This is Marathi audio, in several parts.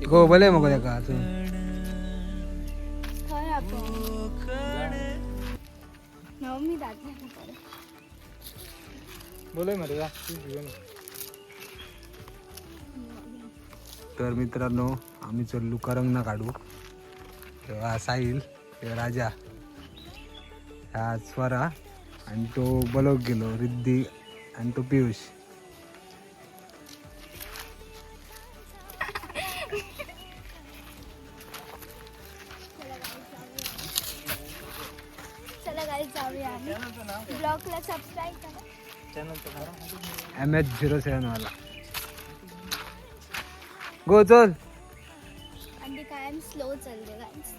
गो बले मग का अजून तर मित्रांनो आम्ही चललो करंगना काढू. तेव्हा साहिल, तेव्हा राजा, हा स्वरा आणि तो बलोक गेलो, रिद्धी आणि तो पियुष. ब्लॉगला सबस्क्राइब करा. MS07 वाला गो चल. आणि कायम स्लो चालले गाईस.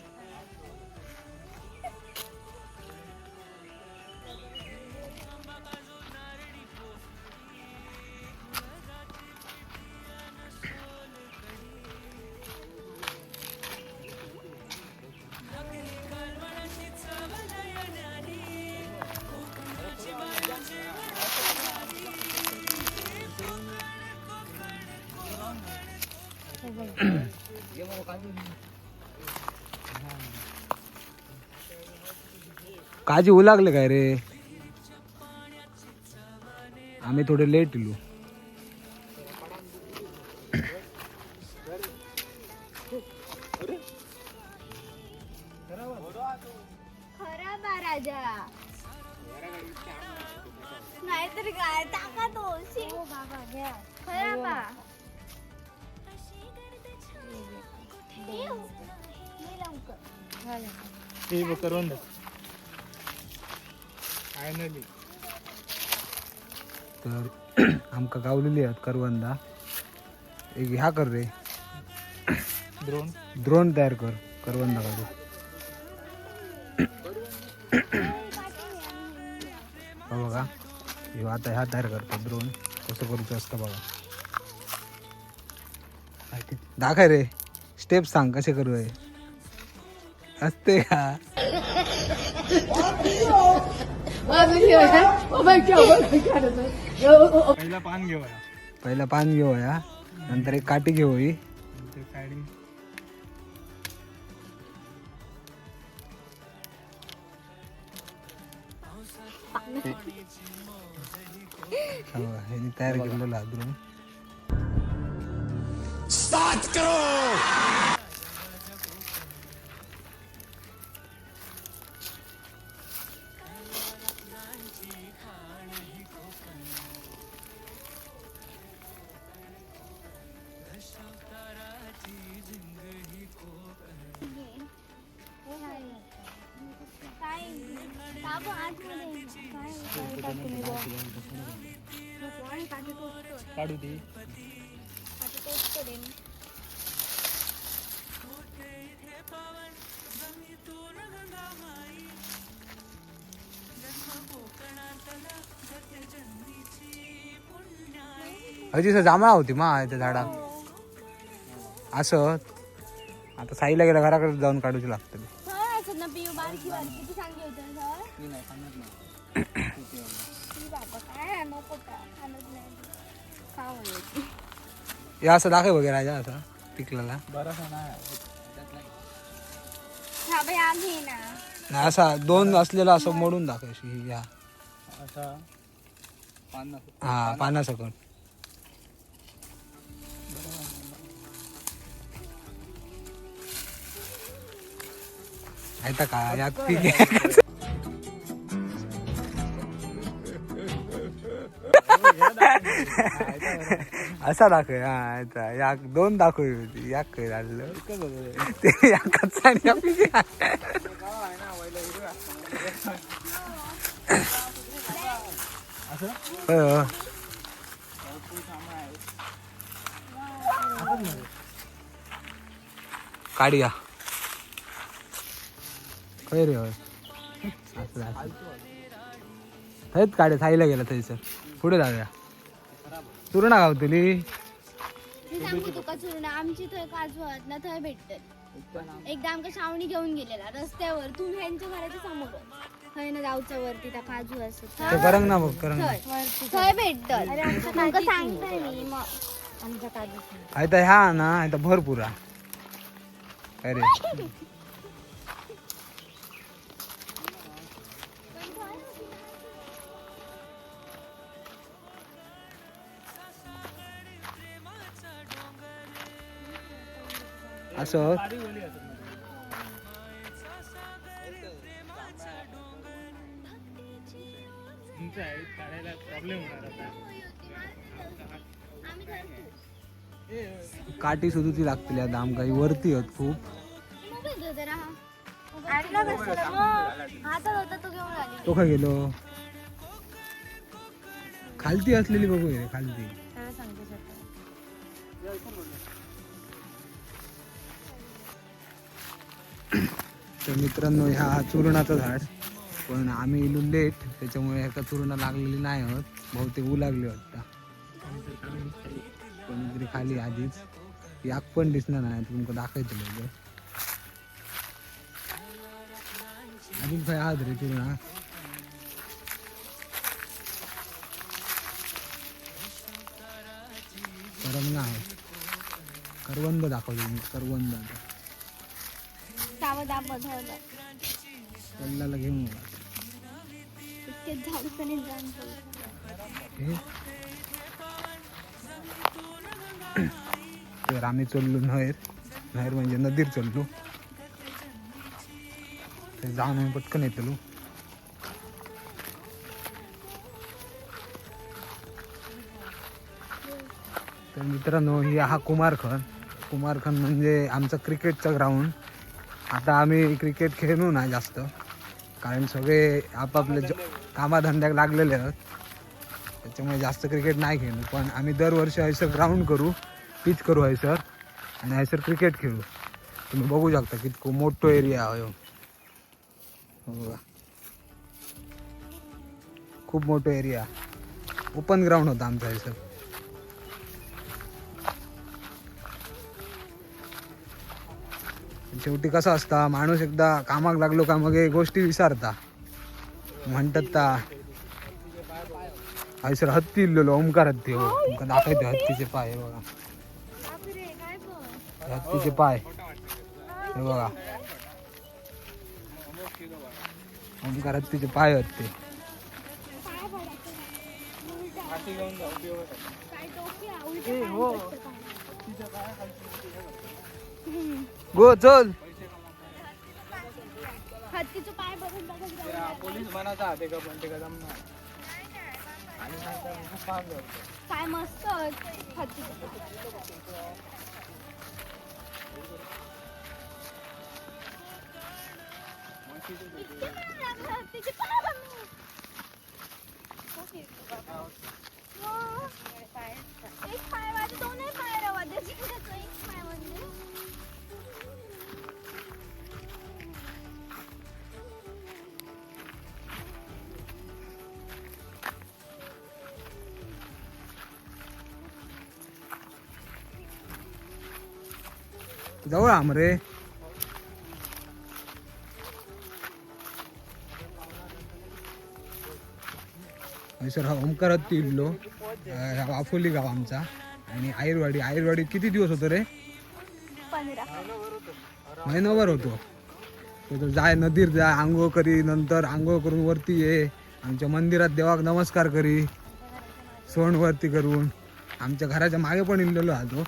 काजी होऊ लागले काय रे. आम्ही थोडे लेट इलो. खरा बा राजा नाहीतर काय टाका तो. बाबा घ्या खरा बा. करून फायनली तर आमका गावलेली आहेत करवंदा. एक ह्या कर रे, द्रोण तयार कर करवंदा काढू. हो बघा हे आता ह्या तयार करतो द्रोण. कसं करूचं असतं बघा. दाखव रे, स्टेप सांग कसे करू आहे असते का. पहिला पान घेऊ या, नंतर एक काठी घेऊ ही. ह्यानी तयार केलेलं हादरून स्टार्ट करो. काढू दे. अजी जांभळा होती मा त्या झाडा. असं आता साईला गेला घराकडे जाऊन काढूची लागतं. या असं दाखव वगैरे राजा असा पिकलेला नाही. असा दोन असलेला असं मोडून दाखवायची. या हा पाना सकट. ऐता का यात पीक असा दाखव. हा या दोन दाखवली होती. या काय झालं ते या कच्चा आणि या पीक. काढूया खै रे. हेच काढे थाईला गेला थंयसर. पुढे जाऊया. चुरणा गावतली आमची थंय काजू आहेत ना, थंय भेटतात. एकदा आमका श्रावणी घेऊन गेलेला रस्त्यावर. तू ह्यांच्या घराच्या समोर थंय ना जाऊच्या वरती त्या काजू असत. करंग ना बघ करंग थंय भेटतात. तुमका सांगताय मी. आमच्या काढूच आता ह्या ना आता भरपूर हा. अरे असं तुमचं आहे काढायला प्रॉब्लेम होणार आता. काठी सुद्धा लागतील आता आमका ही वरती आहेत खूप. हातात होता तो घेऊन आली. तो काय गेलो खालती असलेली बघू रे खालती. त्याला सांगते सर. तर मित्रांनो ह्या चुरणाचं झाड पण आम्ही इलू लेट त्याच्यामुळे ह्याचा चुरणा लागलेली नाही आहोत. बहुतेक ऊ लागली वाटतं कोणीतरी खाली आधीच. याक पण दिसणार नाही तुमका दाखवायचं म्हणजे अजून काय आहात रे चुरणा. करवंद आहे करवंद दाखवतो मी करवंद कल्लाला घेऊन ये. हे? तर आम्ही चललो नहेर नहेर म्हणजे नदीर चललो तर जाऊन आम्ही पटकन येतलो. तर मित्रांनो ही हा कुमारखंड म्हणजे आमचं क्रिकेटचं ग्राउंड. आता आम्ही क्रिकेट खेळलो ना जास्त कारण सगळे आपापले कामाधंद्याक लागलेले आहेत त्याच्यामुळे जास्त क्रिकेट नाही खेळलो. पण आम्ही दरवर्षी हैसर ग्राउंड करू पिच करू हैसर आणि हैसर क्रिकेट खेळू. तुम्ही बघू शकता कितको मोठो एरिया आहे हो बघा. खूप मोठो एरिया ओपन ग्राउंड होता आमचा हैसर. शेवटी कसं असता माणूस एकदा कामाक लागलो का मग हे गोष्टी विसरता. म्हणतात ता हैसर हत्ती इल्लेलो ओमकार हत्ती हो तुमका दाखवते हत्तीचे पाय हे बघा. हत्तीचे पाय हे बघा ओमकार हत्तीचे पाय आहेत ते. गो चल हत्तीचे पाय बघून पोलीस बनाचा हाते का पण ते का जमणार आणि काय मस्त हत्तीचे एक पाय वाजे दोनही पाय रे वाजायची एक पाय म्हणजे जवळ आम रे. सर हा ओमकार हत्ती इल्लो वाफोली गाव आमचा आणि आयरवाडी किती दिवस होतो रे 15 महिनाभर होतो. तो जाय नदीर जाय आंघोळ करी नंतर आंघोळ करून वरती ये आमच्या मंदिरात देवाक नमस्कार करी सोंड वरती करून आमच्या घराच्या मागे पण इल्लेलो हा तो.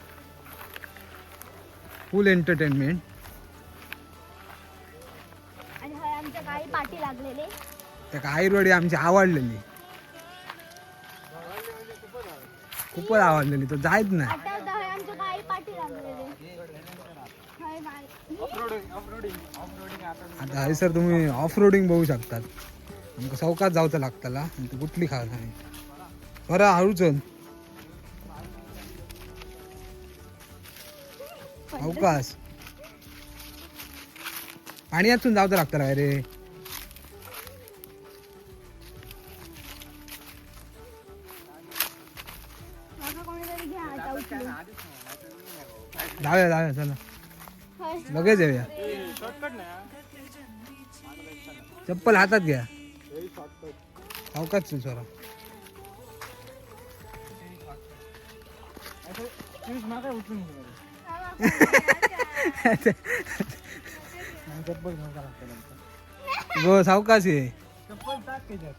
फुल एंटरटेनमेंट. आणि हय आमच्या गाई पाठी लागलेले त्या आयरवाडी आमची आवडलेली खूपच आवडलेली तो जायच नाही. आठवतं हय आमच्या गाई पाठी लागलेले हय गाई आता हय सर तुम्ही ऑफ रोडिंग बघू शकतात. आमका चौकात जावचं लागतला तू कुठली खा नाही बरं हळू चल अवकाश पाणी यातून जावचं लागतं काय रे. माका कोणीतरी घ्या आता उचलून. जाऊया चला हय लगेच येऊया. शॉर्टकट नाही चप्पल हातात घ्या अवकाश चल सोरा. पियुष मला काय उचलून घेऊन आले. आणि चप्पल घेऊन का लागतं नंतर. गो सावकाश आहे चप्पल टाक त्याच्यात.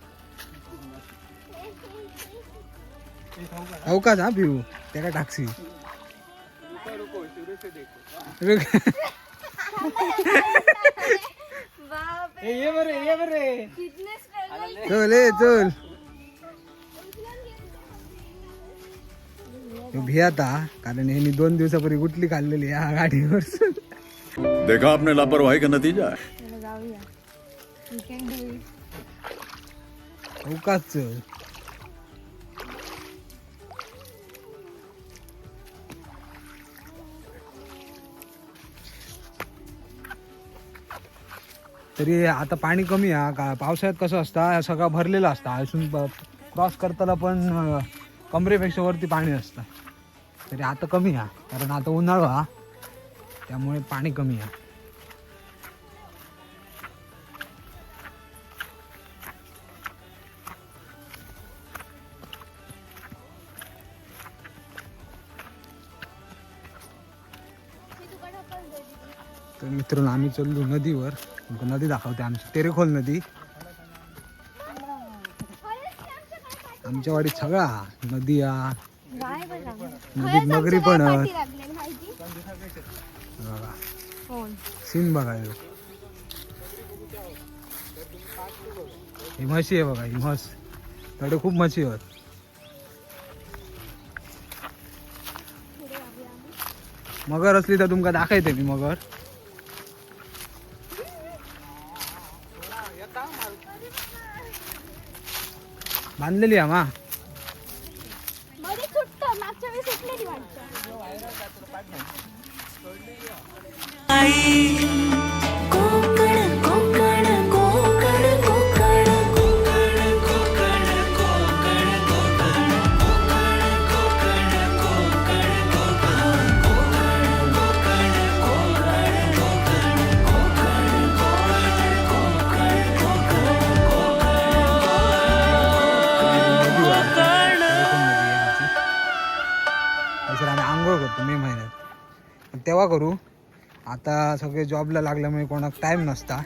ते खाऊ का? सावकाश हा पिऊ त्या काय टाकसी रुको, रुको, शुरू से देखो. बापरे. ए, ये बरे. कितने struggle. चल ए चल भियाता कारण ह्यांनी 2 दिवसापूर्वी गुटली खाल्लेली या गाडीवर देखा आपने लापरवाही का नतीजा है. चला जाऊया. We can do it. सावकाश चल तरी आता पाणी कमी आहे का पावसाळ्यात कसं असतं सगळं भरलेलं असतं अजून क्रॉस करताना पण कमरेपेक्षा वरती पाणी असतं तरी आता कमी आहे कारण आता उन्हाळा त्यामुळे पाणी कमी आहे तर मित्रांनो आम्ही चाललो नदीवर तुमका नदी दाखवते आमची तेरेखोल नदी आमच्या वाडीत सगळा नदी गाय बघा. नदीत मगरी पण आहे. पाठी लागले माहिती. बघा कोण? सीन बघा ह्यो. ही म्हशी आहे बघा ही म्हस कडे खूप म्हशी आहेत मगर असली तर तुमका दाखवते मी मगर बांधलेली आहे मा मध्ये सुटतं. मागच्या वेळी सुटलेली वाटतं. आम्ही आंघोळ करतो मे महिन्यात तेव्हा करू आता सगळे जॉबला लागल्यामुळे कोणाक टाइम नसता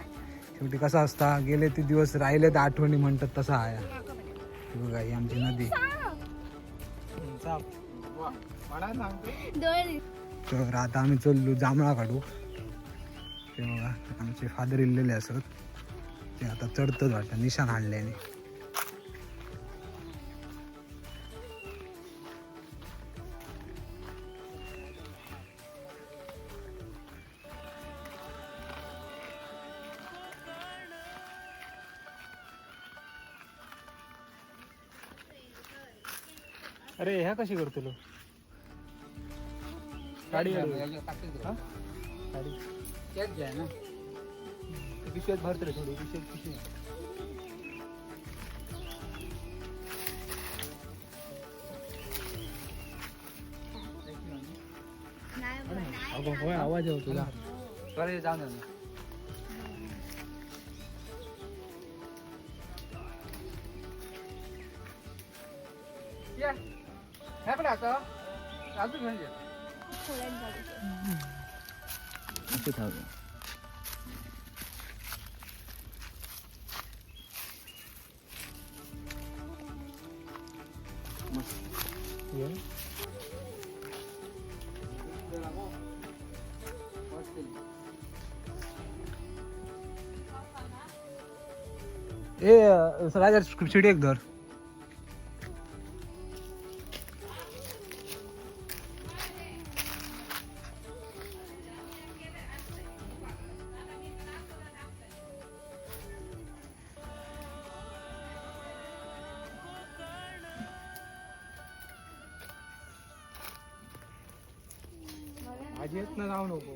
शेवटी कसा असता गेले ते दिवस राहिले तर आठवणी म्हणतात तसा आहे ही बघा ही आमची नदी मला सांगतो. डोळे. तर आता आम्ही चाललो जांभळा काढू ते बघा आमचे फादर इल्लेले असत ते आता चढतच वाटतं निशाण आणल्याने अरे ह्या कशी करतो लो गाडी पिशव्यात भरत रे थोडी पिशवी नाही बघ, नाही. होय आवाज येतो तुझा अरे जाऊ ना अजून म्हणजे थोड्याच जाऊ. ए राजा शिडी एक धर आजी येत ना जाऊ नको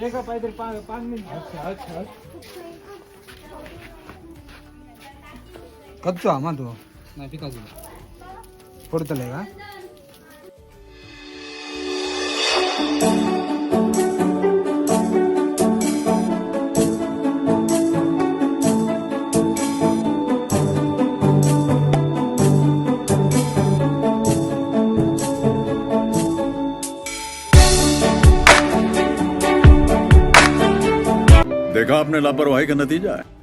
एका पाहिजे 5 मिनिट अच्छा कच्चो आम्हा तो नाही पिकाच पडतले का? देखा आपने लापरवाही का नतीजा है